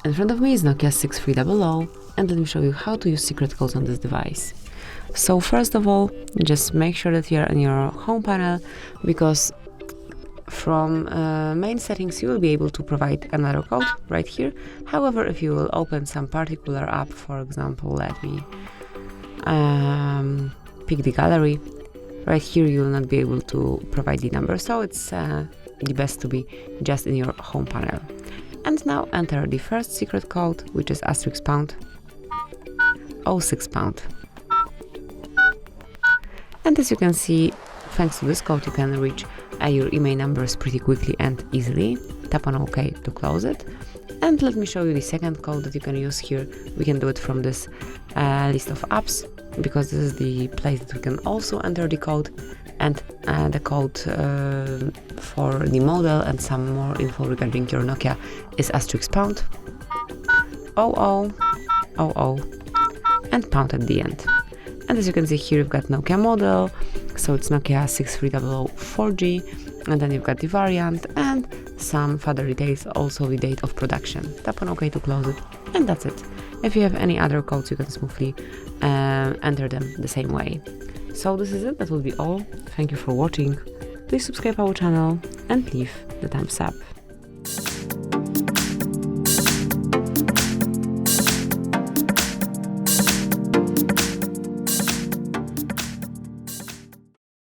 In front of me is Nokia 6300, and let me show you how to use secret codes on this device. So first of all, just make sure that you're in your home panel, because from main settings you will be able to provide another code right here. However, if you will open some particular app, for example, let me pick the gallery, right here you will not be able to provide the number, so it's the best to be just in your home panel. And now enter the first secret code, which is *##06#. And as you can see, thanks to this code you can reach your email numbers pretty quickly and easily. Tap on OK to close it. And let me show you the second code that you can use here. We can do it from this list of apps, because this is the place that we can also enter the code. And the code for the model and some more info regarding your Nokia is *##0000 and pound at the end. And as you can see here, you've got Nokia model, so it's Nokia 6300 4G, and then you've got the variant and some further details, also the date of production. Tap on OK to close it, and that's it. If you have any other codes, you can smoothly enter them the same way. So this is it, that will be all. Thank you for watching. Please subscribe our channel and leave the thumbs up.